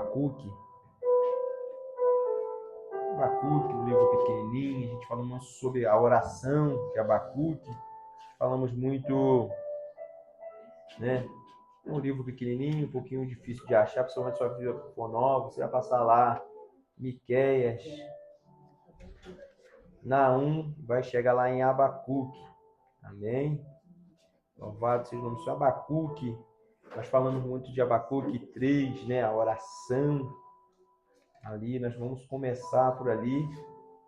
Abacuque. Abacuque, um livro pequenininho, a gente fala muito sobre a oração de Abacuque, falamos muito, né? É um livro pequenininho, um pouquinho difícil de achar, principalmente se a sua vida for nova, você vai passar lá, Miqueias, Naum, vai chegar lá em Abacuque, amém? Louvado seja o nome do Senhor. Abacuque, nós falamos muito de Abacuque 3, né? A oração, ali, nós vamos começar por ali.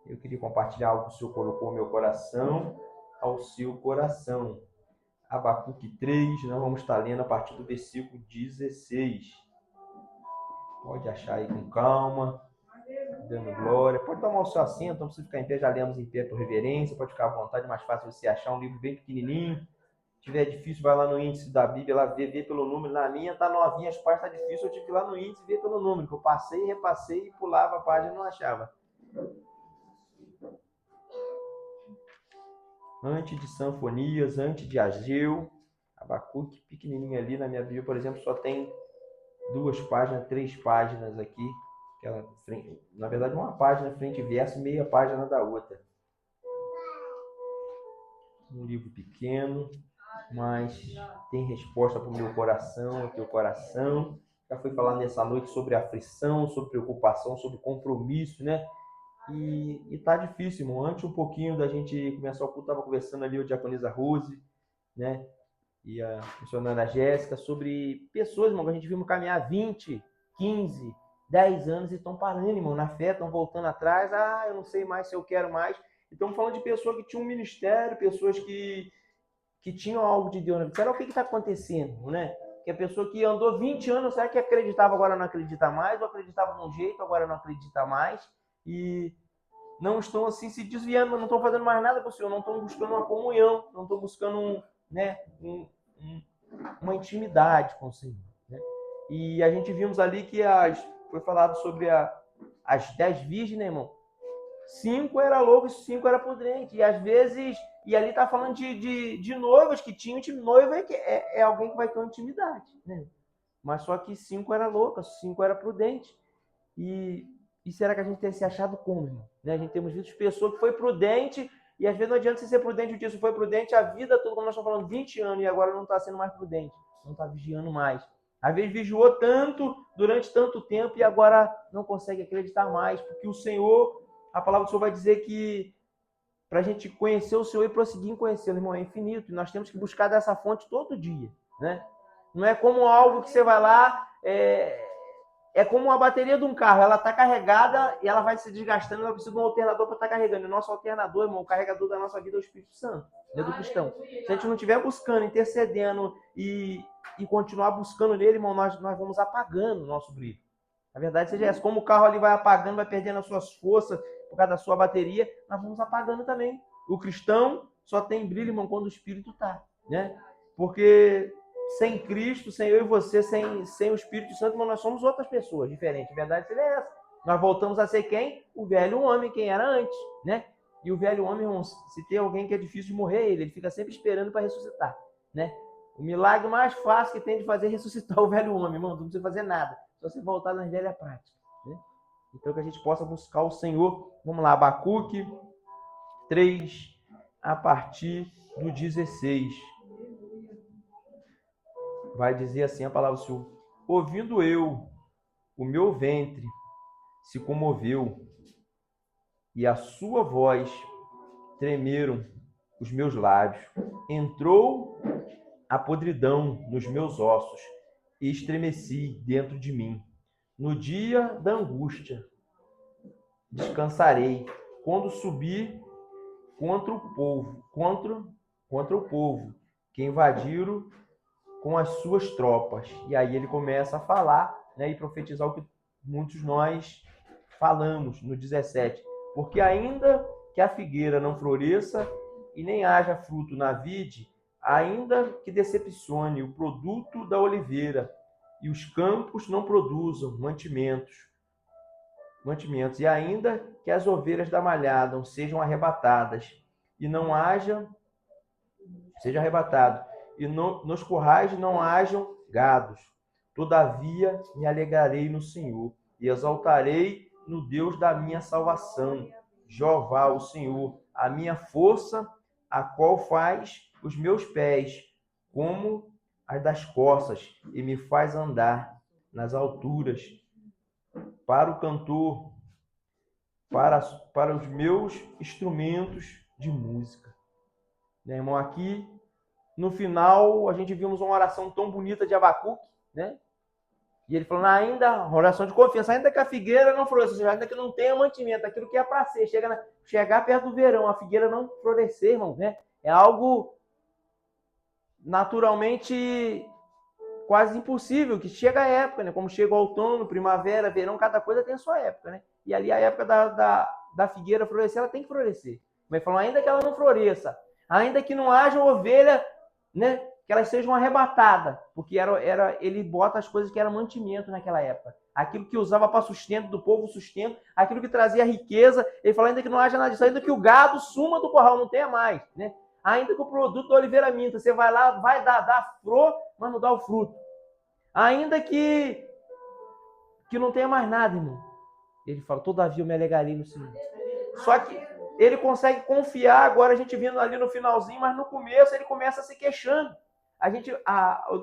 Eu queria compartilhar algo que o Senhor colocou no meu coração, ao seu coração. Abacuque 3, nós vamos estar lendo a partir do versículo 16. Pode achar aí com calma, dando glória. Pode tomar o seu assento, não precisa ficar em pé, já lemos em pé por reverência, pode ficar à vontade, mais fácil você achar um livro bem pequenininho. Se tiver difícil, vai lá no índice da Bíblia, lá vê pelo número. Na minha tá novinha, as páginas tá difícil, eu tive que ir lá no índice ver pelo número, que eu passei, repassei e pulava a página e não achava. Antes de Sanfonias, antes de Ageu, Abacuque, pequenininho ali na minha Bíblia, por exemplo, só tem 2 páginas, 3 páginas aqui, na verdade uma página frente e verso, meia página da outra. Um livro pequeno, mas tem resposta para o meu coração, o teu coração. Já foi falar nessa noite sobre aflição, sobre preocupação, sobre compromisso, né? E tá difícil, irmão. Antes um pouquinho da gente começar o culto, estava conversando ali, o diaconisa Rose, né? E a missionária Jéssica, sobre pessoas, irmão, que a gente viu caminhar 20, 15, 10 anos e estão parando, irmão, na fé, estão voltando atrás. Ah, eu não sei mais se eu quero mais. Estamos falando de pessoas que tinham um ministério, pessoas que tinham algo de Deus. Será o que está acontecendo, né? Que a pessoa que andou 20 anos, será que acreditava, agora não acredita mais? Ou acreditava de um jeito, agora não acredita mais? E não estão assim se desviando, não estão fazendo mais nada para o Senhor, não estão buscando uma comunhão, não estão buscando uma intimidade com o Senhor, né? E a gente vimos ali que foi falado sobre as 10 virgens, né, irmão? 5 era louco, 5 era prudente. E às vezes, e ali tá falando de noivas que tinham, noiva é alguém que vai ter uma intimidade, né? Mas só que 5 era louca, 5 era prudente. E será que a gente tem se achado como, irmão? Né? A gente temos visto pessoas que foi prudente, e às vezes não adianta você ser prudente, o dia foi prudente a vida toda, como nós estamos falando, 20 anos, e agora não está sendo mais prudente, não está vigiando mais. Às vezes vigiou tanto, durante tanto tempo, e agora não consegue acreditar mais, porque o Senhor, a palavra do Senhor vai dizer que para a gente conhecer o Senhor e prosseguir em conhecê-lo, irmão, é infinito, e nós temos que buscar dessa fonte todo dia, né? Não é como algo que você vai lá, é como a bateria de um carro, ela está carregada e ela vai se desgastando, ela precisa de um alternador para estar carregando. E o nosso alternador, irmão, o carregador da nossa vida é o Espírito Santo, né, do cristão. Se a gente não estiver buscando, intercedendo e continuar buscando nele, irmão, nós vamos apagando o nosso brilho. A verdade seja essa, como o carro ali vai apagando, vai perdendo as suas forças por causa da sua bateria, nós vamos apagando também. O cristão só tem brilho, irmão, quando o Espírito está, né? Porque sem Cristo, sem eu e você, sem o Espírito Santo, nós somos outras pessoas diferentes. A verdade é essa. Nós voltamos a ser quem? O velho homem, quem era antes, né? E o velho homem, irmão, se tem alguém que é difícil de morrer, ele fica sempre esperando para ressuscitar, né? O milagre mais fácil que tem de fazer é ressuscitar o velho homem, irmão. Não precisa fazer nada. Só você voltar nas velhas práticas, né? Então que a gente possa buscar o Senhor. Vamos lá, Abacuque 3, a partir do 16. Vai dizer assim a palavra do Senhor: ouvindo eu, o meu ventre se comoveu, e a sua voz tremeram os meus lábios. Entrou a podridão nos meus ossos, e estremeci dentro de mim. No dia da angústia, descansarei, quando subir contra o povo que invadiram com as suas tropas. E aí ele começa a falar, né, e profetizar o que muitos nós falamos no 17. Porque ainda que a figueira não floresça e nem haja fruto na vide, ainda que decepcione o produto da oliveira e os campos não produzam mantimentos, e ainda que as ovelhas da malhada sejam arrebatadas e não haja, seja arrebatado, e nos currais não hajam gados, Todavia me alegrarei no Senhor e exaltarei no Deus da minha salvação. Jeová, o Senhor, a minha força, a qual faz os meus pés como as das corças e me faz andar nas alturas. Para o cantor, para os meus instrumentos de música. Né, irmão? Aqui, no final, a gente vimos uma oração tão bonita de Abacuque, né? E ele falando, ainda, oração de confiança, ainda que a figueira não floresça, ou seja, ainda que não tenha mantimento, aquilo que é para ser, chegar perto do verão, a figueira não florescer, irmão, né? É algo naturalmente quase impossível, que chega a época, né? Como chega o outono, primavera, verão, cada coisa tem a sua época, né? E ali a época da figueira florescer, ela tem que florescer. Mas falou, ainda que ela não floresça, ainda que não haja ovelha, né? Que elas sejam arrebatadas, porque ele bota as coisas que eram mantimento naquela época. Aquilo que usava para sustento do povo, sustento, aquilo que trazia riqueza, ele falou, ainda que não haja nada disso, ainda que o gado suma do curral, não tenha mais, né? Ainda que o produto da oliveira minta, você vai lá, vai dar flor, mas não dá o fruto. Ainda que não tenha mais nada, irmão. Ele fala, todavia eu me alegrarei no Senhor. Só que ele consegue confiar, agora a gente vindo ali no finalzinho, mas no começo ele começa se queixando.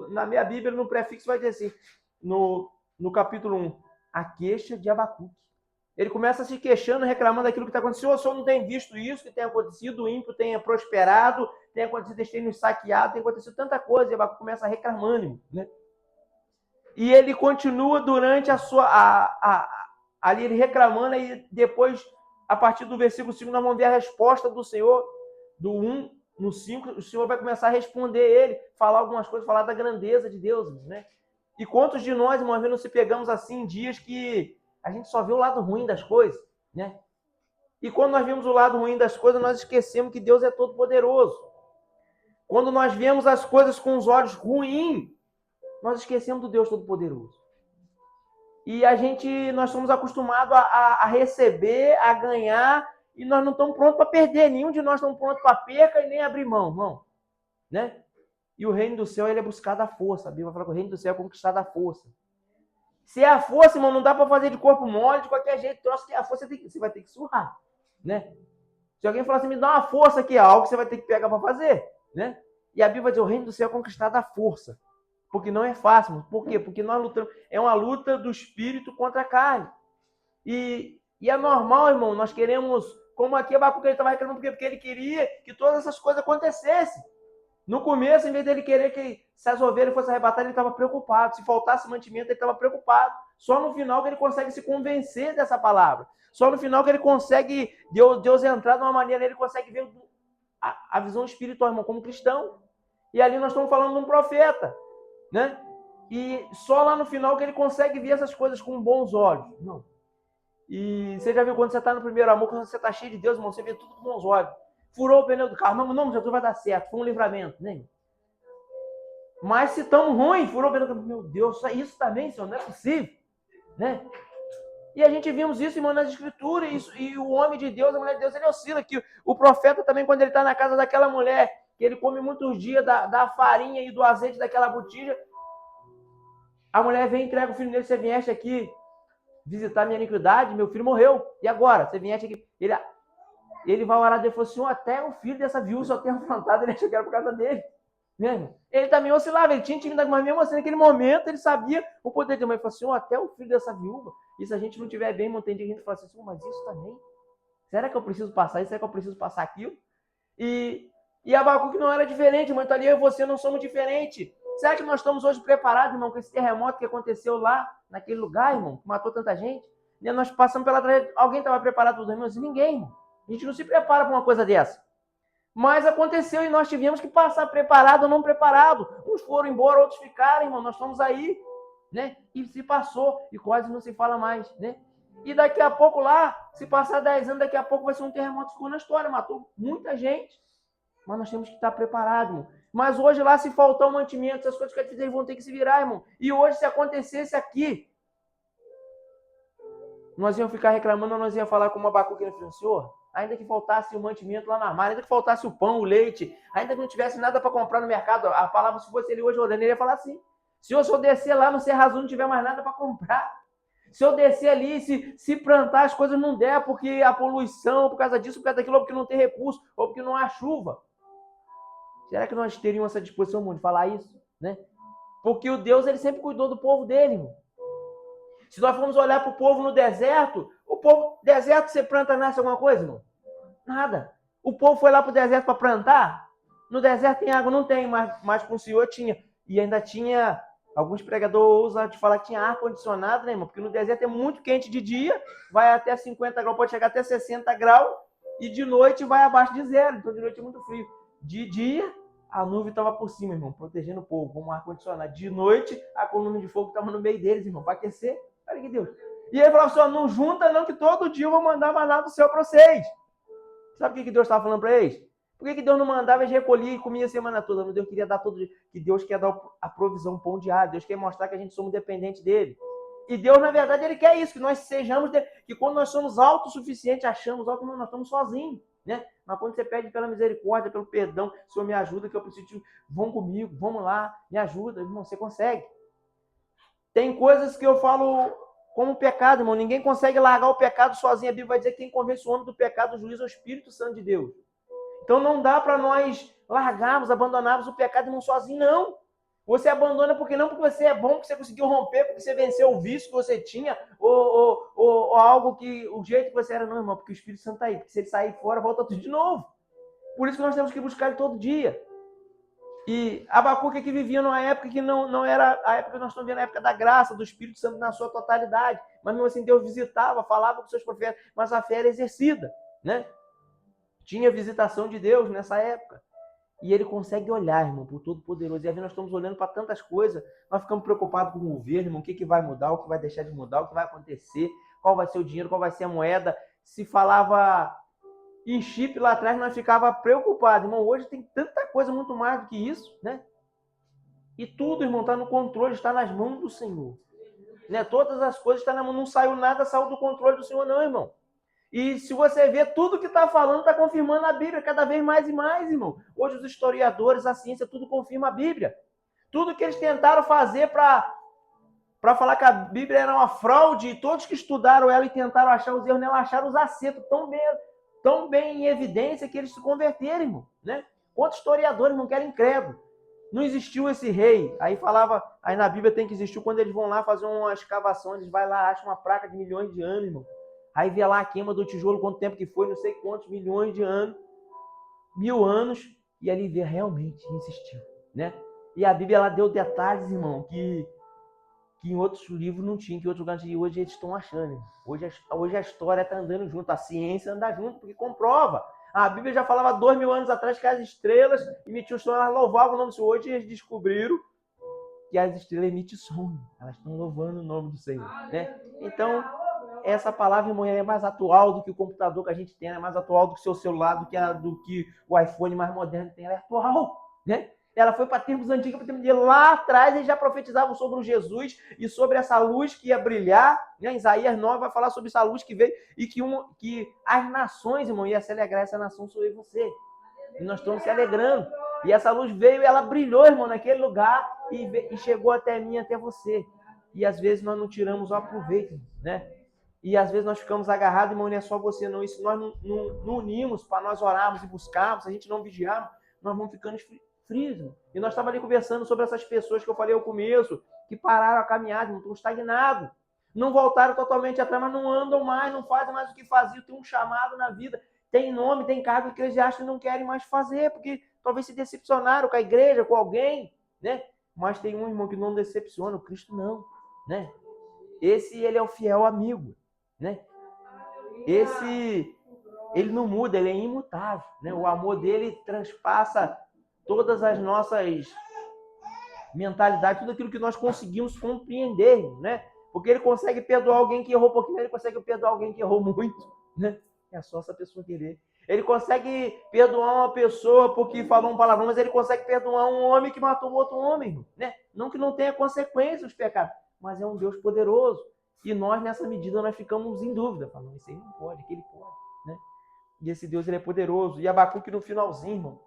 Na minha Bíblia, no prefixo, vai dizer assim, no capítulo 1, a queixa de Abacuque. Ele começa se queixando, reclamando daquilo que está acontecendo. O senhor não tem visto isso que tem acontecido, o ímpio tenha prosperado, tem acontecido, eles têm nos saqueado, tem acontecido tanta coisa, e Abacuque começa reclamando, né? E ele continua durante ali ele reclamando, e depois, a partir do versículo 5, nós vamos ver a resposta do Senhor, do 1 no 5, o Senhor vai começar a responder ele, falar algumas coisas, falar da grandeza de Deus, né? E quantos de nós, uma vez, não se pegamos assim em dias que a gente só vê o lado ruim das coisas, né? E quando nós vemos o lado ruim das coisas, nós esquecemos que Deus é todo poderoso. Quando nós vemos as coisas com os olhos ruins, nós esquecemos do Deus todo poderoso. E nós somos acostumados a receber, a ganhar, e nós não estamos prontos para perder. Nenhum de nós estamos prontos para perca e nem abrir mão, irmão, né? E o reino do céu, ele é buscado à força. A Bíblia fala que o reino do céu é conquistado à força. Se é a força, irmão, não dá para fazer de corpo mole, de qualquer jeito. Troço que é a força, você vai ter que surrar, né? Se alguém falar assim, me dá uma força aqui, é algo que você vai ter que pegar para fazer, né? E a Bíblia vai dizer, o reino do céu é conquistado à força. Porque não é fácil. Por quê? Porque nós lutamos. É uma luta do espírito contra a carne. E é normal, irmão, nós queremos, como aqui Abacuque ele estava reclamando, porque ele queria que todas essas coisas acontecessem. No começo, em vez dele querer que se as ovelhas fossem arrebatadas, ele estava preocupado. Se faltasse mantimento, ele estava preocupado. Só no final que ele consegue se convencer dessa palavra. Só no final que ele consegue, Deus entrar de uma maneira, ele consegue ver a visão espiritual, irmão, como cristão. E ali nós estamos falando de um profeta, né? E só lá no final que ele consegue ver essas coisas com bons olhos. Não. E você já viu quando você está no primeiro amor, quando você está cheio de Deus, irmão, você vê tudo com bons olhos. Furou o pneu do carro, não, Jesus vai dar certo, foi um livramento, né? Mas se tão ruim, furou o pneu do carro, meu Deus, isso também, Senhor, não é possível, né? E a gente vimos isso, irmão, nas escrituras, e o homem de Deus, a mulher de Deus, ele oscila aqui. O profeta também, quando ele está na casa daquela mulher, que ele come muitos dias da farinha e do azeite daquela botija, a mulher vem e entrega o filho dele, você vieste aqui visitar minha iniquidade, meu filho morreu, e agora? Você vieste aqui, ele vai orar, ele falou assim, até o filho dessa viúva só tem afrontado, ele achou que era por causa dele. Né? Ele também oscilava, ele tinha intimidade, mas mesmo assim, naquele momento, ele sabia o poder de Deus. Ele falou assim, até o filho dessa viúva, e se a gente não tiver bem, não tem dia que a gente fala assim, mas isso também? Será que eu preciso passar isso? Será que eu preciso passar aquilo? E Abacuque não era diferente, mas ali eu e você não somos diferentes. Será que nós estamos hoje preparados, irmão, com esse terremoto que aconteceu lá, naquele lugar, irmão, que matou tanta gente? E nós passamos pela tragédia. Alguém estava preparado para os irmãos? Ninguém, irmão. A gente não se prepara para uma coisa dessa. Mas aconteceu e nós tivemos que passar preparado ou não preparado. Uns foram embora, outros ficaram, irmão. Nós estamos aí, né? E se passou e quase não se fala mais, né? E daqui a pouco lá, se passar 10 anos, daqui a pouco vai ser um terremoto que ficou na história, matou muita gente. Mas nós temos que estar preparados, irmão. Mas hoje lá, se faltar o mantimento, essas coisas que eles fizeram vão ter que se virar, irmão. E hoje, se acontecesse aqui, nós íamos ficar reclamando, nós íamos falar como Abacuque no Senhor, ainda que faltasse o mantimento lá na armário, ainda que faltasse o pão, o leite, ainda que não tivesse nada para comprar no mercado, a palavra, se fosse ele hoje orando, ele ia falar assim. Senhor, se eu descer lá no Serra Azul não tiver mais nada para comprar. Se eu descer ali, se plantar as coisas não der, porque a poluição, por causa disso, por causa daquilo, ou porque não tem recurso, ou porque não há chuva. Será que nós teríamos essa disposição, irmão, de falar isso? Né? Porque o Deus, ele sempre cuidou do povo dele, irmão. Se nós formos olhar para o povo no deserto, o povo, deserto, você planta, nasce alguma coisa, irmão? Nada. O povo foi lá para o deserto para plantar? No deserto tem água? Não tem, mas com o Senhor tinha. E ainda tinha, alguns pregadores ousam de falar que tinha ar-condicionado, né, irmão? Porque no deserto é muito quente de dia, vai até 50 graus, pode chegar até 60 graus, e de noite vai abaixo de zero. Então de noite é muito frio. De dia, a nuvem estava por cima, irmão, protegendo o povo, como ar-condicionado. De noite, a coluna de fogo estava no meio deles, irmão, para aquecer. Olha que Deus. E ele falava assim, não junta não, que todo dia eu vou mandar maná do céu para vocês. Sabe o que Deus estava falando para eles? Por que Deus não mandava eles recolher e comia a semana toda? Deus queria dar todo dia. Que Deus quer dar a provisão, o pão diário. Deus quer mostrar que a gente somos dependentes dele. E Deus, na verdade, ele quer isso, que nós sejamos, que quando nós somos autossuficientes, achamos que nós estamos sozinhos. Né? Mas quando você pede pela misericórdia, pelo perdão, Senhor, me ajuda, que eu preciso de... Vão comigo, vamos lá, me ajuda, irmão, você consegue. Tem coisas que eu falo como pecado, irmão. Ninguém consegue largar o pecado sozinho. A Bíblia vai dizer que quem convence o homem do pecado, o juiz é o Espírito Santo de Deus. Então não dá para nós largarmos, abandonarmos o pecado, irmão, sozinho, não. Você abandona porque não porque você é bom, porque você conseguiu romper, porque você venceu o vício que você tinha, ou algo que, o jeito que você era, não, irmão, porque o Espírito Santo está aí. Porque se ele sair fora, volta tudo de novo. Por isso que nós temos que buscar ele todo dia. E Abacuque que vivia numa época que não era a época que nós estamos vendo, a época da graça, do Espírito Santo na sua totalidade. Mas mesmo assim Deus visitava, falava com seus profetas, mas a fé era exercida, né? Tinha visitação de Deus nessa época. E ele consegue olhar, irmão, por Todo-Poderoso. E às vezes nós estamos olhando para tantas coisas, nós ficamos preocupados com o governo, irmão, o que vai mudar, o que vai deixar de mudar, o que vai acontecer, qual vai ser o dinheiro, qual vai ser a moeda. Se falava em chip lá atrás, nós ficava preocupados. Irmão, hoje tem tanta coisa muito mais do que isso, né? E tudo, irmão, está no controle, está nas mãos do Senhor. Né? Todas as coisas estão na mão, não saiu nada, saiu do controle do Senhor, não, irmão. E se você vê, tudo que está falando está confirmando a Bíblia, cada vez mais e mais, irmão. Hoje os historiadores, a ciência, tudo confirma a Bíblia. Tudo que eles tentaram fazer para falar que a Bíblia era uma fraude, e todos que estudaram ela e tentaram achar os erros nela, acharam os acertos tão bem em evidência que eles se converteram, irmão. Né? Quantos historiadores não querem credo? Não existiu esse rei. Aí falava, aí na Bíblia tem que existir, quando eles vão lá fazer uma escavação, eles vão lá, acham uma placa de milhões de anos, irmão. Aí vê lá a queima do tijolo, quanto tempo que foi, não sei quantos milhões de anos, 1000 anos, e ali vê, realmente insistiu, né? E a Bíblia, ela deu detalhes, irmão, que em outros livros não tinha, que em outros lugares de hoje eles estão achando. Irmão. Hoje a história está andando junto, a ciência anda junto, porque comprova. A Bíblia já falava 2000 anos atrás que as estrelas emitiam som, elas louvavam o nome do Senhor. Hoje eles descobriram que as estrelas emitem som, elas estão louvando o nome do Senhor, né? Então, essa palavra, irmão, é mais atual do que o computador que a gente tem, é mais atual do que o seu celular, do que o iPhone mais moderno tem, ela é atual, né? Ela foi para termos antigos, para termos de lá atrás, eles já profetizavam sobre o Jesus e sobre essa luz que ia brilhar, né? Isaías 9 vai falar sobre essa luz que veio e que as nações, irmão, ia se alegrar, essa nação sou eu e você. E nós estamos se alegrando. E essa luz veio e ela brilhou, irmão, naquele lugar e chegou até mim, até você. E às vezes nós não tiramos o aproveito, né? E às vezes nós ficamos agarrados, irmão, não é só você não. E se nós não unimos para nós orarmos e buscarmos, se a gente não vigiarmos, nós vamos ficando frios. Irmão. E nós estávamos ali conversando sobre essas pessoas que eu falei ao começo, que pararam a caminhada, estão estagnados. Não voltaram totalmente atrás, mas não andam mais, não fazem mais o que faziam, tem um chamado na vida, tem nome, tem cargo eclesiástico e não querem mais fazer, porque talvez se decepcionaram com a igreja, com alguém, né? Mas tem um irmão que não decepciona, o Cristo não, né? Esse, ele é o fiel amigo, né? Esse, ele não muda, ele é imutável, né? O amor dele transpassa todas as nossas mentalidades, tudo aquilo que nós conseguimos compreender, né? Porque ele consegue perdoar alguém que errou um pouquinho, ele consegue perdoar alguém que errou muito, né? É só essa pessoa querer. Ele consegue perdoar uma pessoa porque falou um palavrão, mas ele consegue perdoar um homem que matou outro homem, né? Não que não tenha consequências os pecados, mas é um Deus poderoso. E nós, nessa medida, nós ficamos em dúvida. Falando, isso aí não pode, aquele pode, né? E esse Deus, ele é poderoso. E Abacuque, no finalzinho, irmão,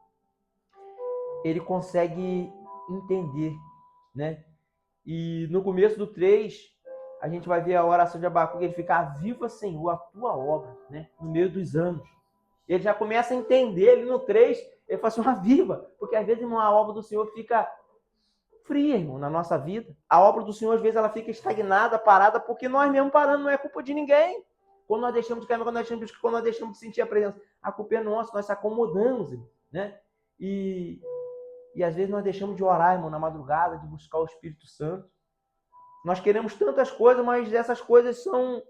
ele consegue entender, né? E no começo do 3, a gente vai ver a oração de Abacuque, ele fica: aviva, Senhor, a tua obra, né? No meio dos anos. Ele já começa a entender ali no 3, ele fala assim: aviva, porque às vezes, irmão, a obra do Senhor fica fria, irmão, na nossa vida. A obra do Senhor, às vezes, ela fica estagnada, parada, porque nós mesmos paramos, não é culpa de ninguém. Quando nós deixamos de caminhar, quando nós deixamos de sentir a presença, a culpa é nossa, nós se acomodamos, irmão, né? E às vezes nós deixamos de orar, irmão, na madrugada, de buscar o Espírito Santo. Nós queremos tantas coisas, mas essas coisas são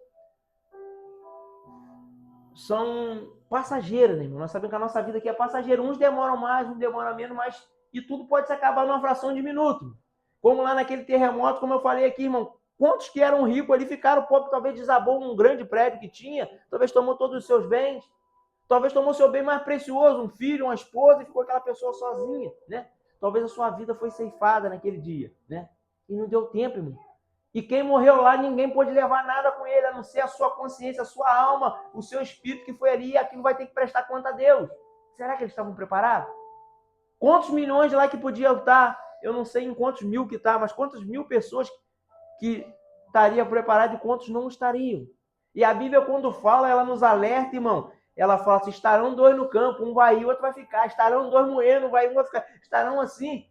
passageiras, né, irmão? Nós sabemos que a nossa vida aqui é passageira. Uns demoram mais, uns demoram menos, mas e tudo pode se acabar numa fração de minuto. Como lá naquele terremoto, como eu falei aqui, irmão, quantos que eram ricos ali ficaram pobres, talvez desabou um grande prédio que tinha, talvez tomou todos os seus bens, talvez tomou seu bem mais precioso, um filho, uma esposa, e ficou aquela pessoa sozinha, né? Talvez a sua vida foi ceifada naquele dia, né? E não deu tempo, irmão. E quem morreu lá, ninguém pôde levar nada com ele, a não ser a sua consciência, a sua alma, o seu espírito que foi ali, e aquilo vai ter que prestar conta a Deus. Será que eles estavam preparados? Quantos milhões lá que podiam estar? Eu não sei em quantos mil que está, mas quantas mil pessoas que estariam preparadas e quantos não estariam. E a Bíblia, quando fala, ela nos alerta, irmão. Ela fala assim: estarão dois no campo, um vai e o outro vai ficar. Estarão dois moendo, um vai e o outro vai ficar. Estarão assim.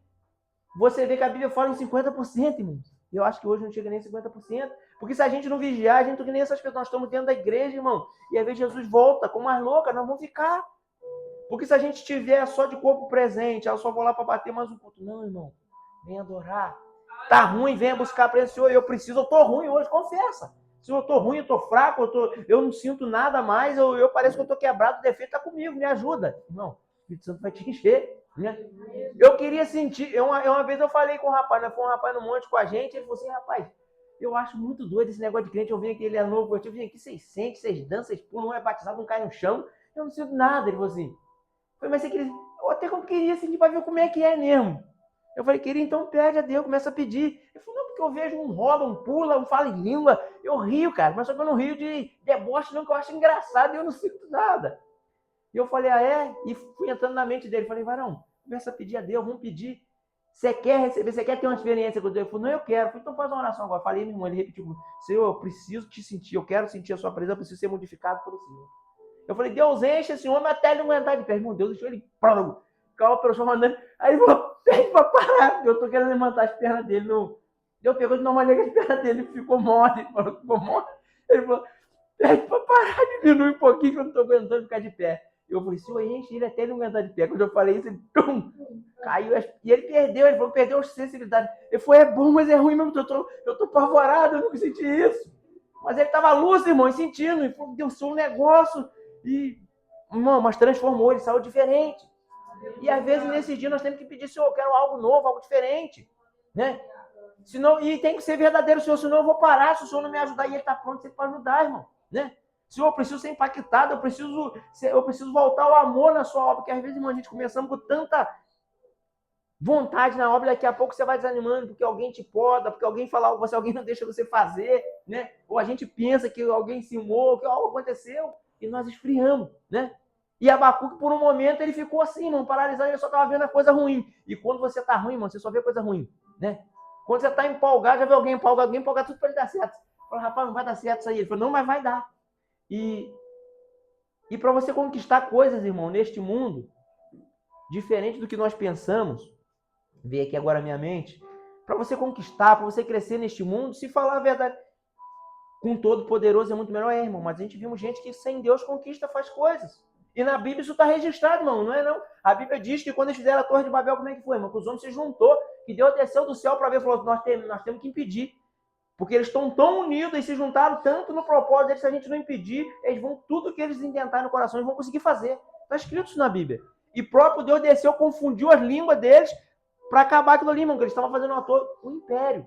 Você vê que a Bíblia fala em 50%, irmão. Eu acho que hoje não chega nem 50%. Porque se a gente não vigiar, a gente não que nem essas pessoas. Nós estamos dentro da igreja, irmão. E às vezes Jesus volta com mais louca, nós vamos ficar. Porque se a gente estiver só de corpo presente, eu só vou lá para bater mais um ponto. Não, irmão. Vem adorar. Tá ruim, venha buscar a presença. Senhor, eu tô ruim hoje, confessa. Se eu tô ruim, eu tô fraco, eu não sinto nada mais, eu pareço que eu tô quebrado, o defeito tá comigo, me ajuda. Irmão, o Espírito Santo vai te encher. Né? Eu queria sentir, uma vez eu falei com um rapaz, né? Foi um rapaz no monte com a gente, ele falou assim: rapaz, eu acho muito doido esse negócio de crente, eu vim aqui, ele é novo, eu vim aqui, vocês sentem, vocês dançam, vocês pulam, um é batizado, não cai no chão, eu não sinto nada. Ele falou assim: eu falei, mas você queria, eu até como queria sentir para ver como é que é mesmo. Eu falei: queria, então pede a Deus, começa a pedir. Ele falou: não, porque eu vejo um rola, um pula, um fala em língua, eu rio, cara, mas só que eu não rio de deboche, não, que eu acho engraçado e eu não sinto nada. E eu falei: ah, é? E fui entrando na mente dele, falei: varão, começa a pedir a Deus, vamos pedir. Você quer receber, você quer ter uma experiência com Deus? Ele falou: não, eu quero. Eu falei: então faz uma oração agora. Falei: meu irmão, ele repetiu: Senhor, eu preciso te sentir, eu quero sentir a sua presença, eu preciso ser modificado pelo Senhor. Eu falei: Deus enche esse homem até ele não aguentar de pé. Irmão, Deus deixou ele prólogo. Calma, pelo chão andando. Aí ele falou: pede pra parar, eu tô querendo levantar as pernas dele. Não. Eu pegou de uma maneira que as pernas dele ficou mole. Ele falou: pede pra parar, diminui um pouquinho que eu não tô aguentando ficar de pé. Eu falei: Senhor, enche ele até ele não aguentar de pé. Quando eu falei isso, ele caiu. E ele perdeu, ele falou: perdeu a sensibilidade. Ele falou: é bom, mas é ruim mesmo. Eu tô apavorado, eu nunca senti isso. Mas ele tava lúcido, irmão, e sentindo. E falou: deu um negócio. E, irmão, mas transformou, ele saiu diferente. E às vezes nesse dia nós temos que pedir: Senhor, eu quero algo novo, algo diferente. Né? Senão, e tem que ser verdadeiro, Senhor, senão eu vou parar, se o Senhor não me ajudar. E ele está pronto para ajudar, irmão. Né? Senhor, eu preciso ser impactado, eu preciso voltar ao amor na sua obra, porque às vezes, irmão, a gente começamos com tanta vontade na obra, daqui a pouco você vai desanimando, porque alguém te poda, porque alguém fala algo, alguém não deixa você fazer, né? Ou a gente pensa que alguém ensinou, que algo aconteceu, e nós esfriamos, né? E Abacuque, por um momento, ele ficou assim, irmão, paralisado, ele só estava vendo a coisa ruim. E quando você está ruim, irmão, você só vê coisa ruim, né? Quando você está empolgado, já vê alguém empolgado, tudo para ele dar certo. Fala: rapaz, não vai dar certo isso aí. Ele falou: não, mas vai dar. E para você conquistar coisas, irmão, neste mundo, diferente do que nós pensamos, ver aqui agora a minha mente, para você conquistar, para você crescer neste mundo, se falar a verdade, com todo poderoso é muito melhor, irmão. Mas a gente viu gente que sem Deus conquista, faz coisas. E na Bíblia isso está registrado, irmão, não é não? A Bíblia diz que quando eles fizeram a Torre de Babel, como é que foi, irmão? Que os homens se juntou, que Deus desceu do céu para ver e falou: nós temos que impedir. Porque eles estão tão unidos e se juntaram tanto no propósito deles, se a gente não impedir, eles vão, tudo que eles intentarem no coração, eles vão conseguir fazer. Está escrito isso na Bíblia. E próprio Deus desceu, confundiu as línguas deles para acabar aquilo ali, irmão, que eles estavam fazendo um império.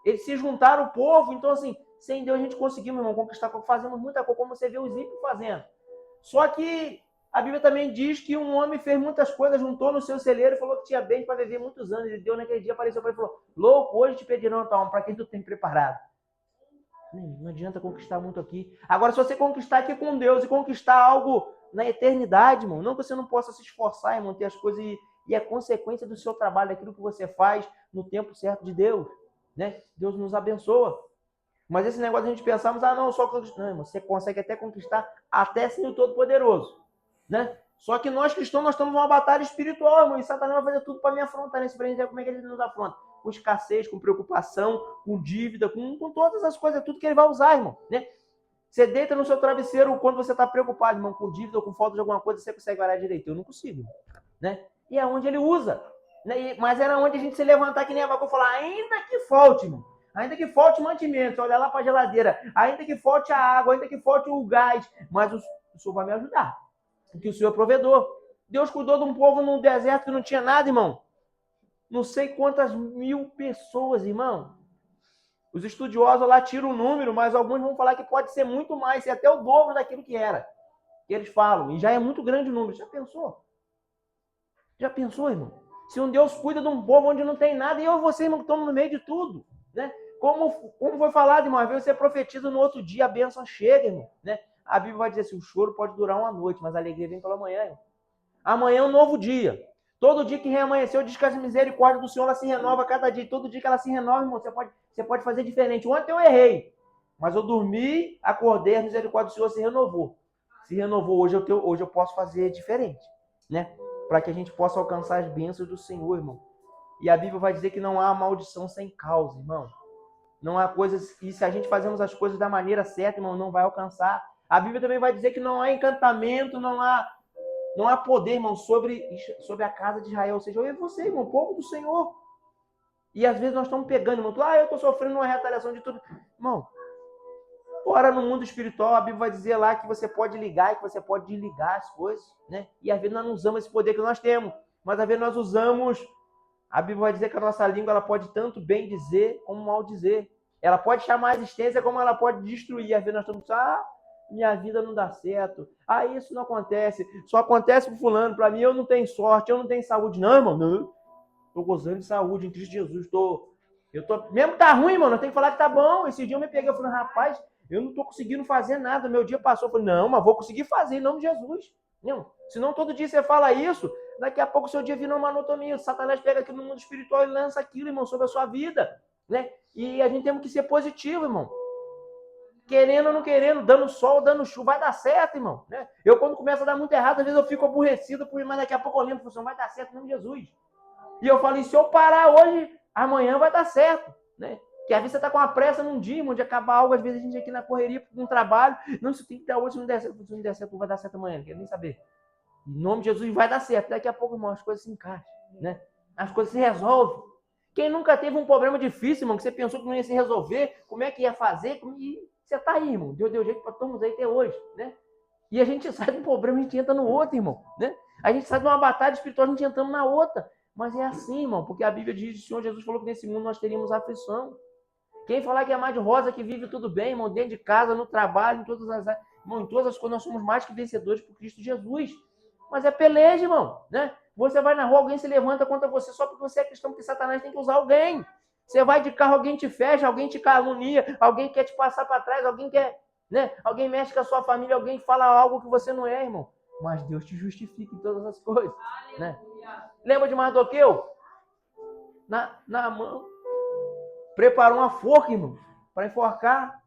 Eles se juntaram o povo, então assim, sem Deus a gente conseguiu, meu irmão, conquistar, fazemos muita coisa, como você vê os ímpios fazendo. Só que a Bíblia também diz que um homem fez muitas coisas, juntou no seu celeiro e falou que tinha bens para viver muitos anos. E Deus naquele dia apareceu para ele e falou: louco, hoje te pedirão a tua alma, para quem tu tem preparado. Não adianta conquistar muito aqui. Agora, se você conquistar aqui com Deus e conquistar algo na eternidade, irmão, não que você não possa se esforçar, irmão, ter as coisas e é consequência do seu trabalho, daquilo que você faz no tempo certo de Deus. né? Deus nos abençoa. Mas esse negócio de a gente pensarmos, não, só conquistar. Não, você consegue até conquistar até sem o Todo-Poderoso, né? Só que nós cristãos, nós estamos numa batalha espiritual, irmão, e Satanás vai fazer tudo para me afrontar, né? Para a gente ver como é que ele nos afronta. Com escassez, com preocupação, com dívida, com todas as coisas, tudo que ele vai usar, irmão, né? Você deita no seu travesseiro quando você está preocupado, irmão, com dívida ou com falta de alguma coisa, você consegue orar direito. Eu não consigo, né? E é onde ele usa. Né? Mas era onde a gente se levantar, que nem a Abacu falar, ainda que falte, irmão. Ainda que falte mantimento, olha lá para a geladeira, ainda que falte a água, ainda que falte o gás, mas o Senhor vai me ajudar, porque o Senhor é provedor. Deus cuidou de um povo num deserto que não tinha nada, irmão. Não sei quantas mil pessoas, irmão. Os estudiosos lá tiram o número, mas alguns vão falar que pode ser muito mais, ser até o dobro daquilo que era. Que eles falam, e já é muito grande o número. Já pensou? Já pensou, irmão? Se um Deus cuida de um povo onde não tem nada, e eu e você, irmão, que estamos no meio de tudo, né? Como foi falado, irmão, às vezes você profetiza no outro dia, a bênção chega, irmão, né? A Bíblia vai dizer assim, o choro pode durar uma noite, mas a alegria vem pela manhã, irmão. Amanhã é um novo dia. Todo dia que reamanheceu, diz que a misericórdia do Senhor ela se renova cada dia. Todo dia que ela se renova, irmão, você pode fazer diferente. Ontem eu errei, mas eu dormi, acordei, a misericórdia do Senhor se renovou. Se renovou, hoje eu posso fazer diferente, né? Para que a gente possa alcançar as bênçãos do Senhor, irmão. E a Bíblia vai dizer que não há maldição sem causa, irmão. Não há coisas... E se a gente fazemos as coisas da maneira certa, irmão, não vai alcançar. A Bíblia também vai dizer que não há encantamento, não há poder, irmão, sobre a casa de Israel. Ou seja, eu e você, irmão, o povo do Senhor. E às vezes nós estamos pegando, irmão. Eu estou sofrendo uma retaliação de tudo. Irmão, ora no mundo espiritual, a Bíblia vai dizer lá que você pode ligar e que você pode desligar as coisas, né? E às vezes nós não usamos esse poder que nós temos. Mas às vezes nós usamos... A Bíblia vai dizer que a nossa língua ela pode tanto bem dizer como mal dizer. Ela pode chamar a existência como ela pode destruir. Às vezes nós estamos minha vida não dá certo. Isso não acontece. Só acontece pro fulano. Para mim, eu não tenho sorte, eu não tenho saúde. Não, irmão, não. Estou gozando de saúde em Cristo Jesus. Mesmo que tá ruim, mano, eu tenho que falar que tá bom. Esse dia eu me peguei, eu falei, rapaz, eu não estou conseguindo fazer nada. Meu dia passou. Eu falei, não, mas vou conseguir fazer em nome de Jesus. Não. Senão todo dia você fala isso, daqui a pouco o seu dia vira uma monotonia. O Satanás pega aqui no mundo espiritual e lança aquilo, irmão, sobre a sua vida, né? E a gente tem que ser positivo, irmão. Querendo ou não querendo, dando sol, dando chuva, vai dar certo, irmão, né? Eu, quando começa a dar muito errado, às vezes eu fico aborrecido, mas daqui a pouco eu lembro, não vai dar certo em nome de Jesus. E eu falo, e se eu parar hoje, amanhã vai dar certo, né? Que às vezes você está com uma pressa num dia, irmão, de acabar algo, às vezes a gente aqui na correria, num trabalho, não, isso tem que dar hoje, se não der certo, não vai dar certo amanhã, não quero nem saber. Em nome de Jesus vai dar certo. Daqui a pouco, irmão, as coisas se encaixam, né? As coisas se resolvem. Quem nunca teve um problema difícil, irmão, que você pensou que não ia se resolver, como é que ia fazer? E você tá aí, irmão. Deus deu jeito para todos aí até hoje, né? E a gente sai de um problema, a gente entra no outro, irmão, né? A gente sai de uma batalha espiritual, a gente entramos na outra. Mas é assim, irmão, porque a Bíblia diz, o Senhor Jesus falou que nesse mundo nós teríamos aflição. Quem falar que é mais de rosa, que vive tudo bem, irmão, dentro de casa, no trabalho, em todas as coisas, nós somos mais que vencedores por Cristo Jesus. Mas é peleja, irmão, né? Você vai na rua, alguém se levanta contra você só porque você é cristão, porque Satanás tem que usar alguém. Você vai de carro, alguém te fecha, alguém te calunia, alguém quer te passar para trás, alguém quer, né? Alguém mexe com a sua família, alguém fala algo que você não é, irmão. Mas Deus te justifica em todas as coisas, né? Lembra de Mardoqueu? Na mão, preparou uma forca, irmão, para enforcar.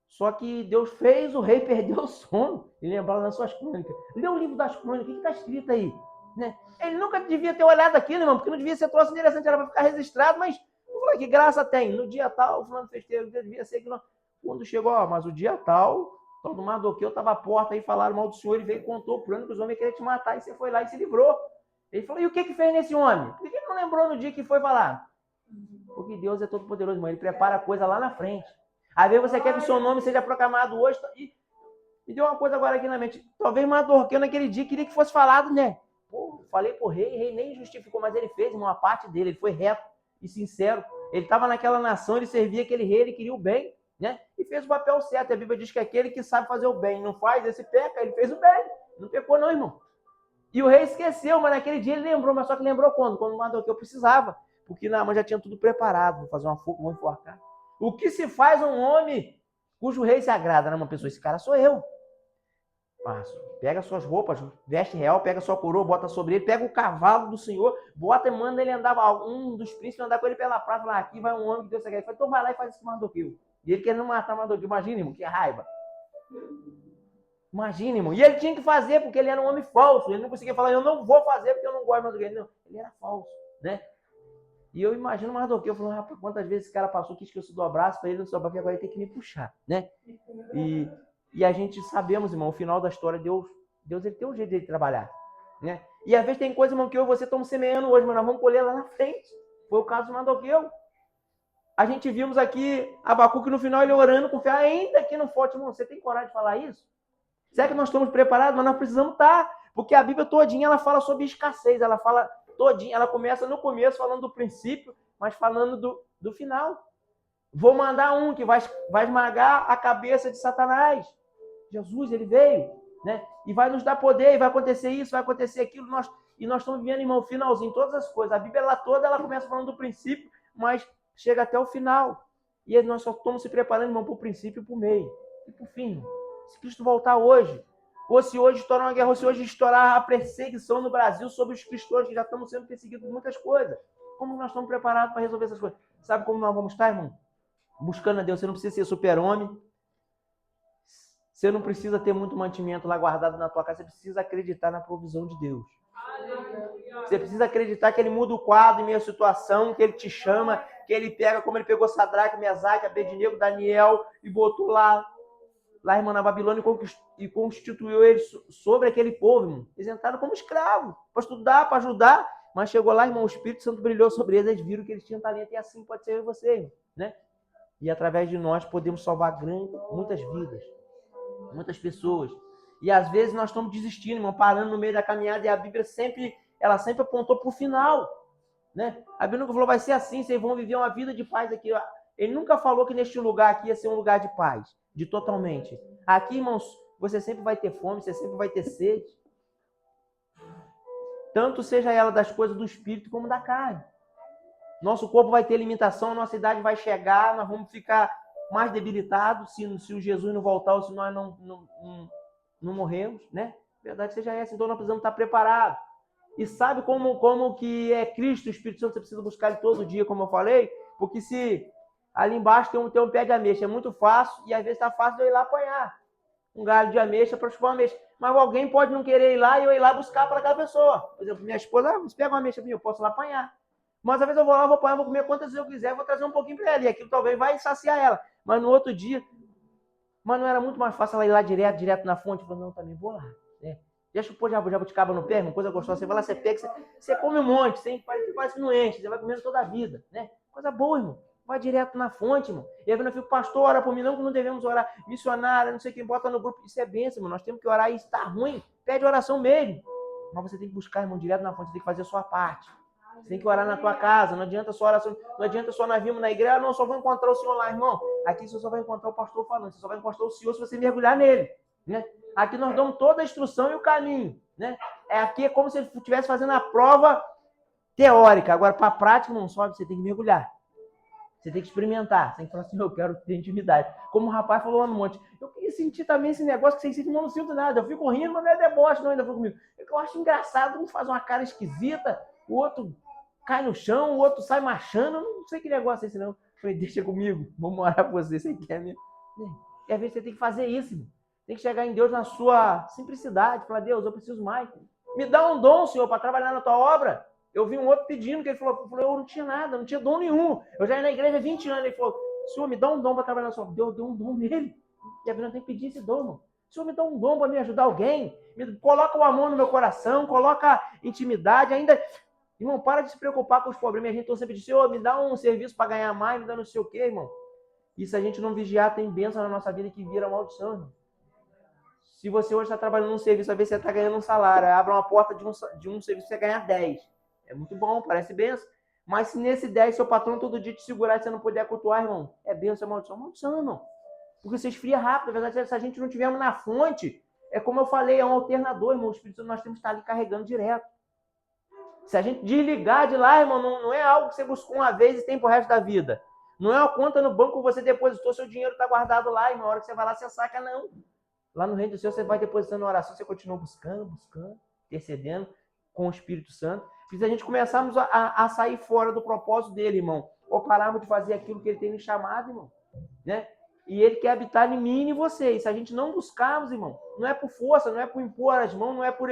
Só que Deus fez, o rei perdeu o sono. Ele lembrava nas suas crônicas. Lê o livro das crônicas, o que está escrito aí? Né? Ele nunca devia ter olhado aquilo, irmão, porque não devia ser troço interessante, era para ficar registrado, mas eu falei, que graça tem? No dia tal, o fulano festeiro, devia ser que não. Quando chegou, mas o dia tal, todo Mardoqueu estava à porta aí, falaram mal do senhor, ele veio e contou pro ano que os homens queriam te matar, e você foi lá e se livrou. Ele falou, e o que fez nesse homem? Por que não lembrou no dia que foi falar? Porque Deus é todo poderoso, irmão, ele prepara a coisa lá na frente. Às vezes você quer que o seu nome seja proclamado hoje. E me deu uma coisa agora aqui na mente. Talvez Mardoqueu naquele dia queria que fosse falado, né? Pô, falei pro rei, o rei nem justificou, mas ele fez, irmão, a parte dele. Ele foi reto e sincero. Ele estava naquela nação, ele servia aquele rei, ele queria o bem, né? E fez o papel certo. A Bíblia diz que aquele que sabe fazer o bem não faz, esse peca. Ele fez o bem. Não pecou não, irmão. E o rei esqueceu, mas naquele dia ele lembrou. Mas só que lembrou quando? Quando Mardoqueu precisava. Porque Naamã já tinha tudo preparado. Vou fazer uma forca, vou enforcar. O que se faz um homem cujo rei se agrada, né? Uma pessoa, esse cara sou eu. Pega suas roupas, veste real, pega sua coroa, bota sobre ele, pega o cavalo do Senhor, bota e manda ele andar, um dos príncipes andar com ele pela praça, lá, aqui vai um homem que Deus quer. Ele fala, então vai lá e faz esse Mardoqueu. E ele querendo matar Mardoqueu. Imagina, irmão, que raiva. Imagina, irmão. E ele tinha que fazer, porque ele era um homem falso. Ele não conseguia falar, eu não vou fazer porque eu não gosto de Mardoqueu. Não, ele era falso, né? E eu imagino o Mardoqueu falando, rapaz, quantas vezes esse cara passou, quis que eu se dobrasse para ele não sobrar, porque agora ele tem que me puxar, né? E a gente sabemos, irmão, o final da história, Deus ele tem um jeito de trabalhar, né? E às vezes tem coisa, irmão, que eu e você estamos semeando hoje, mas nós vamos colher lá na frente. Foi o caso do Mardoqueu. A gente vimos aqui Abacuque no final, ele orando com fé, ainda que não forte, irmão, você tem coragem de falar isso? Será que nós estamos preparados? Mas nós precisamos estar, porque a Bíblia todinha, ela fala sobre escassez, ela fala todinha, ela começa no começo falando do princípio, mas falando do final. Vou mandar um que vai esmagar a cabeça de Satanás. Jesus, ele veio, né? E vai nos dar poder, e vai acontecer isso, vai acontecer aquilo. Nós estamos vivendo, irmão, o finalzinho, todas as coisas. A Bíblia ela toda, ela começa falando do princípio, mas chega até o final. E nós só estamos se preparando, irmão, para o princípio e para o meio. E para o fim. Se Cristo voltar hoje, ou se hoje estourar uma guerra, ou se hoje estourar a perseguição no Brasil sobre os cristãos que já estamos sendo perseguidos por muitas coisas. Como nós estamos preparados para resolver essas coisas? Sabe como nós vamos estar, irmão? Buscando a Deus. Você não precisa ser super-homem. Você não precisa ter muito mantimento lá guardado na tua casa. Você precisa acreditar na provisão de Deus. Você precisa acreditar que ele muda o quadro em meio à situação, que ele te chama, que ele pega, como ele pegou Sadraque, Mesaque, Abednego, Daniel e botou lá, irmão, na Babilônia e constituiu eles sobre aquele povo, irmão. Eles entraram como escravos, para estudar, para ajudar, mas chegou lá, irmão, o Espírito Santo brilhou sobre eles, eles viram que eles tinham talento e assim pode ser você, irmão, né? E através de nós podemos salvar muitas vidas, muitas pessoas. E às vezes nós estamos desistindo, irmão, parando no meio da caminhada, e a Bíblia sempre apontou para o final, né? A Bíblia nunca falou, vai ser assim, vocês vão viver uma vida de paz aqui. Ele nunca falou que neste lugar aqui ia ser um lugar de paz, de totalmente. Aqui, irmãos, você sempre vai ter fome, você sempre vai ter sede. Tanto seja ela das coisas do espírito como da carne. Nosso corpo vai ter limitação, a nossa idade vai chegar, nós vamos ficar mais debilitados se o Jesus não voltar ou se nós não morremos, né? A verdade seja essa, então nós precisamos estar preparados. E sabe como que é Cristo, o Espírito Santo, você precisa buscar ele todo dia, como eu falei? Porque se ali embaixo tem um pé de ameixa, é muito fácil, e às vezes está fácil de eu ir lá apanhar um galho de ameixa para chupar uma ameixa. Mas alguém pode não querer ir lá e eu ir lá buscar para aquela pessoa. Por exemplo, minha esposa, você pega uma ameixa minha, eu posso lá apanhar. Mas às vezes eu vou lá, vou apanhar, vou comer quantas vezes eu quiser, vou trazer um pouquinho para ela, e aquilo talvez vai saciar ela. Mas no outro dia, mas não era muito mais fácil ela ir lá direto na fonte? Eu falei, não, também vou lá, né? Já chupou jabuticaba no pé, uma coisa gostosa, você vai lá, você pega, você come um monte, você parece que não enche, você vai comendo toda a vida, né? Coisa boa, irmão. Vai direto na fonte, irmão. E aí eu fico, pastor, ora por mim, não, que não devemos orar. Missionária, não sei quem, bota no grupo. Isso é bênção, irmão. Nós temos que orar e está ruim. Pede oração mesmo. Mas você tem que buscar, irmão, direto na fonte, você tem que fazer a sua parte. Você tem que orar na tua casa, não adianta só oração, não adianta só nós virmos na igreja, não, só vou encontrar o Senhor lá, irmão. Aqui você só vai encontrar o pastor falando, você só vai encontrar o Senhor se você mergulhar nele, né? Aqui nós damos toda a instrução e o caminho, né? Aqui é como se ele estivesse fazendo a prova teórica. Agora, para a prática, não sobe, você tem que mergulhar. Você tem que experimentar. Você tem que falar assim, eu quero ter intimidade. Como o rapaz falou lá no monte. Eu queria sentir também esse negócio que você sente, não sinto nada. Eu fico rindo, mas não é deboche, não, ainda foi comigo. Eu acho engraçado, um faz uma cara esquisita, o outro cai no chão, o outro sai marchando. Eu não sei que negócio é esse, não. Eu falei, deixa comigo, vamos orar por você quer mesmo? E às vezes você tem que fazer isso, irmão. Tem que chegar em Deus na sua simplicidade. Falar, Deus, eu preciso mais. Me dá um dom, Senhor, para trabalhar na tua obra. Eu vi um outro pedindo, que ele falou, eu não tinha nada, não tinha dom nenhum. Eu já ia na igreja há 20 anos. Ele falou, Senhor, me dá um dom para trabalhar na sua obra. Deus deu um dom nele. E a Bíblia tem que pedir esse dom, irmão. Senhor, me dá um dom para me ajudar alguém. Coloca o amor no meu coração, coloca intimidade. Ainda, irmão, para de se preocupar com os problemas. A gente sempre diz, Senhor, me dá um serviço para ganhar mais, me dá não sei o quê, irmão. E se a gente não vigiar, tem bênção na nossa vida que vira maldição, irmão. Se você hoje está trabalhando num serviço, às vezes você está ganhando um salário, abre uma porta de um serviço, você ganha 10. É muito bom, parece bênção. Mas se nesse 10 seu patrão todo dia te segurar e você não puder cultuar, irmão, é bênção, é maldição? Maldição, irmão. Porque você esfria rápido. Na verdade, se a gente não tivermos na fonte, é como eu falei, é um alternador, irmão. O Espírito Santo nós temos que estar ali carregando direto. Se a gente desligar de lá, irmão, não é algo que você buscou uma vez e tem pro resto da vida. Não é uma conta no banco que você depositou, seu dinheiro está guardado lá, e na hora que você vai lá, você saca, não. Lá no reino do Senhor você vai depositando oração, você continua buscando, intercedendo com o Espírito Santo. Se a gente começarmos a sair fora do propósito dele, irmão, ou pararmos de fazer aquilo que ele tem nos chamado, irmão, né? E ele quer habitar em mim e em você. E se a gente não buscarmos, irmão, não é por força, não é por impor as mãos, não é por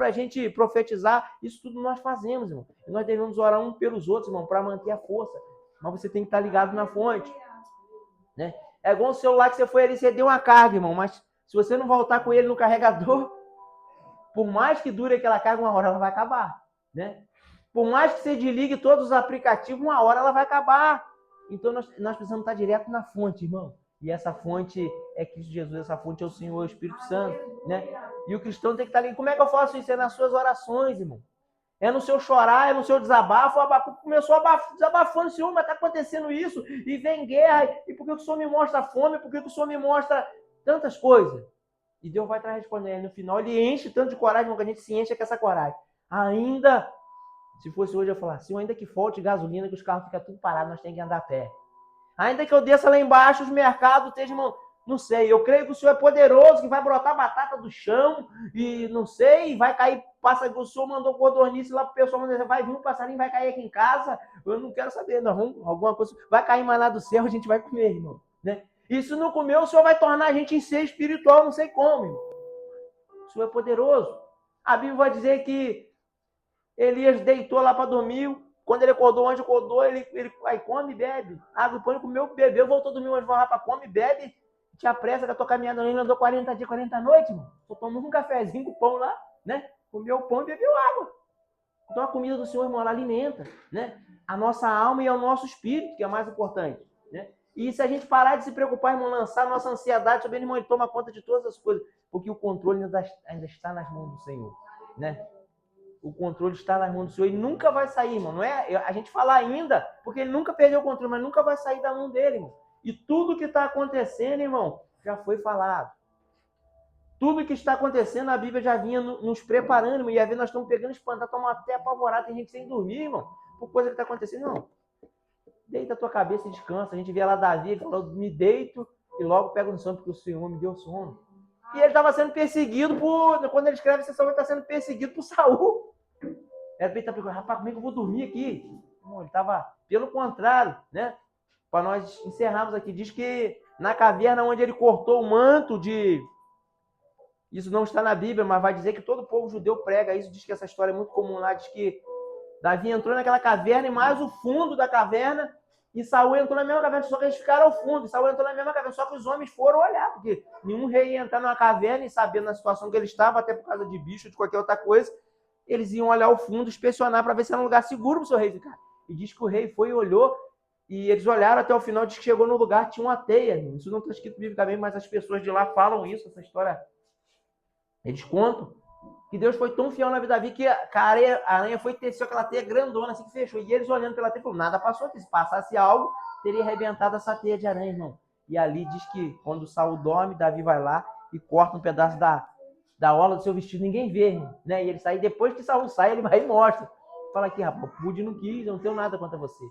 a gente profetizar. Isso tudo nós fazemos, irmão. E nós devemos orar uns pelos outros, irmão, para manter a força. Mas você tem que estar ligado na fonte, né? É igual o celular que você foi ali, você deu uma carga, irmão, mas se você não voltar com ele no carregador, por mais que dure aquela carga, uma hora ela vai acabar, né? Por mais que você desligue todos os aplicativos, uma hora ela vai acabar. Então nós precisamos estar direto na fonte, irmão. E essa fonte é Cristo Jesus, essa fonte é o Senhor, o Espírito Santo, né? E o cristão tem que estar ali. Como é que eu faço isso? É nas suas orações, irmão. É no seu chorar, é no seu desabafo. O Abacuque começou desabafando, Senhor, mas está acontecendo isso. E vem guerra. E por que o Senhor me mostra fome? Por que o Senhor me mostra tantas coisas? E Deus vai estar respondendo. No final, ele enche tanto de coragem, irmão, que a gente se enche com essa coragem. Ainda, se fosse hoje, eu ia falar, Senhor, ainda que falte gasolina, que os carros ficam tudo parados, nós temos que andar a pé. Ainda que eu desça lá embaixo, os mercados estejam, não sei, eu creio que o Senhor é poderoso, que vai brotar batata do chão, e não sei, vai cair, passa, o Senhor mandou codornice lá pro pessoal, vai vir um passarinho, vai cair aqui em casa, eu não quero saber, nós vamos, alguma coisa, vai cair maná do céu, a gente vai comer, irmão, né? E se não comer, o Senhor vai tornar a gente em ser espiritual, não sei como, irmão. O Senhor é poderoso. A Bíblia vai dizer que Elias deitou lá para dormir. Quando ele acordou, o anjo acordou, ele aí come e bebe. Água e pão, ele comeu, bebeu, voltou a dormir, o anjo vai lá para come, bebe, te apressa que a tua caminhada, ele andou 40 dias, 40 noites, irmão. Só tomou um cafezinho com pão lá, né? Comeu o pão e bebeu água. Então a comida do Senhor, irmão, ela alimenta, né? A nossa alma e o nosso espírito, que é mais importante, né? E se a gente parar de se preocupar, irmão, lançar nossa ansiedade sobre ele, irmão, ele toma conta de todas as coisas, porque o controle ainda está nas mãos do Senhor, né? O controle está nas mãos do Senhor e nunca vai sair, irmão. Não é a gente falar ainda, porque ele nunca perdeu o controle, mas nunca vai sair da mão dele, irmão. E tudo que está acontecendo, irmão, já foi falado. Tudo que está acontecendo, a Bíblia já vinha nos preparando, irmão. E às vezes nós estamos pegando espantar, estamos até apavorados, tem gente sem dormir, irmão, por coisa que está acontecendo. Não. Deita a tua cabeça e descansa. A gente vê lá Davi, ele falou, me deito e logo pego no sono, porque o Senhor me deu sono. E ele estava sendo perseguido quando ele escreve essa Saúl, ele está sendo perseguido por Saúl. Ele está perguntando, rapaz, como é que eu vou dormir aqui? Não, ele estava, pelo contrário, né? Para nós encerrarmos aqui, diz que na caverna onde ele cortou o manto de... Isso não está na Bíblia, mas vai dizer que todo o povo judeu prega isso, diz que essa história é muito comum lá, diz que Davi entrou naquela caverna e mais o fundo da caverna, e Saúl entrou na mesma caverna, só que eles ficaram ao fundo, e Saúl entrou na mesma caverna, só que os homens foram olhar, porque nenhum rei ia entrar numa caverna e sabendo na situação que ele estava, até por causa de bicho, de qualquer outra coisa, eles iam olhar o fundo, inspecionar para ver se era um lugar seguro para o seu rei ficar. E diz que o rei foi e olhou, e eles olharam até o final, diz que chegou no lugar, tinha uma teia. Isso não está escrito biblicamente, mas as pessoas de lá falam isso, essa história. Eles contam que Deus foi tão fiel na vida de Davi que a aranha foi teceu aquela teia grandona, assim que fechou. E eles olhando pela teia, falaram, nada passou aqui. Se passasse algo, teria arrebentado essa teia de aranha, irmão. E ali diz que quando Saul dorme, Davi vai lá e corta um pedaço da orla do seu vestido, ninguém vê, né? E ele sai, depois que Saul sai, ele vai e mostra. Fala aqui, rapaz, pude não quis, eu não tenho nada contra você.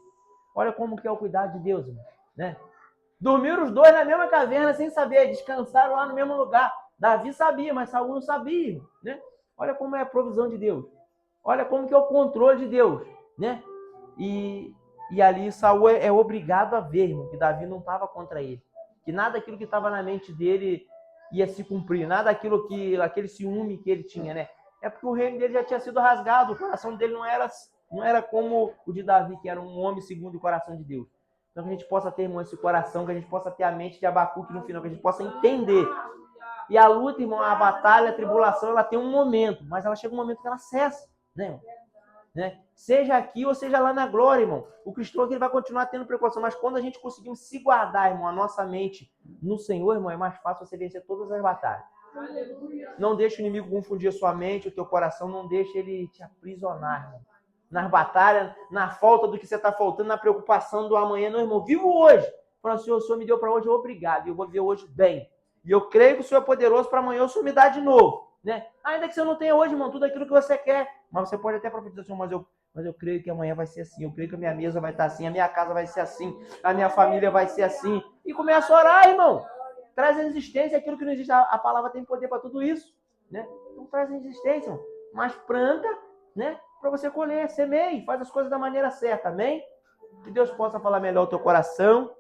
Olha como que é o cuidado de Deus, irmão, né? Dormiram os dois na mesma caverna sem saber, descansaram lá no mesmo lugar. Davi sabia, mas Saul não sabia, né? Olha como é a provisão de Deus. Olha como que é o controle de Deus, né? E ali Saul é obrigado a ver, irmão, que Davi não estava contra ele. Que nada daquilo que estava na mente dele ia se cumprir, nada daquilo aquele ciúme que ele tinha, né? É porque o reino dele já tinha sido rasgado, o coração dele não era como o de Davi, que era um homem segundo o coração de Deus. Então que a gente possa ter, irmão, esse coração, que a gente possa ter a mente de Abacuque no final, que a gente possa entender. E a luta, irmão, a batalha, a tribulação, ela tem um momento, mas ela chega um momento que ela cessa, né, irmão? Né? Seja aqui ou seja lá na glória, irmão. O cristão aqui ele vai continuar tendo precaução, mas quando a gente conseguir se guardar, irmão, a nossa mente no Senhor, irmão, é mais fácil você vencer todas as batalhas. Não deixe o inimigo confundir a sua mente, o teu coração, não deixe ele te aprisionar, irmão. Nas batalhas, na falta do que você está faltando, na preocupação do amanhã, não, irmão. Vivo hoje. Fala, Senhor, o Senhor me deu para hoje, obrigado. E eu vou viver hoje bem. E eu creio que o Senhor é poderoso para amanhã o Senhor me dar de novo, né? Ainda que você não tenha hoje, irmão, tudo aquilo que você quer. Mas você pode até profetizar, Senhor, mas eu creio que amanhã vai ser assim. Eu creio que a minha mesa vai estar assim, a minha casa vai ser assim, a minha família vai ser assim. E começa a orar, irmão. Traz a existência aquilo que não existe. A palavra tem poder para tudo isso, né? Então traz a existência, irmão. Mas planta, né? Para você colher, semeie, faz as coisas da maneira certa, amém? Que Deus possa falar melhor o teu coração,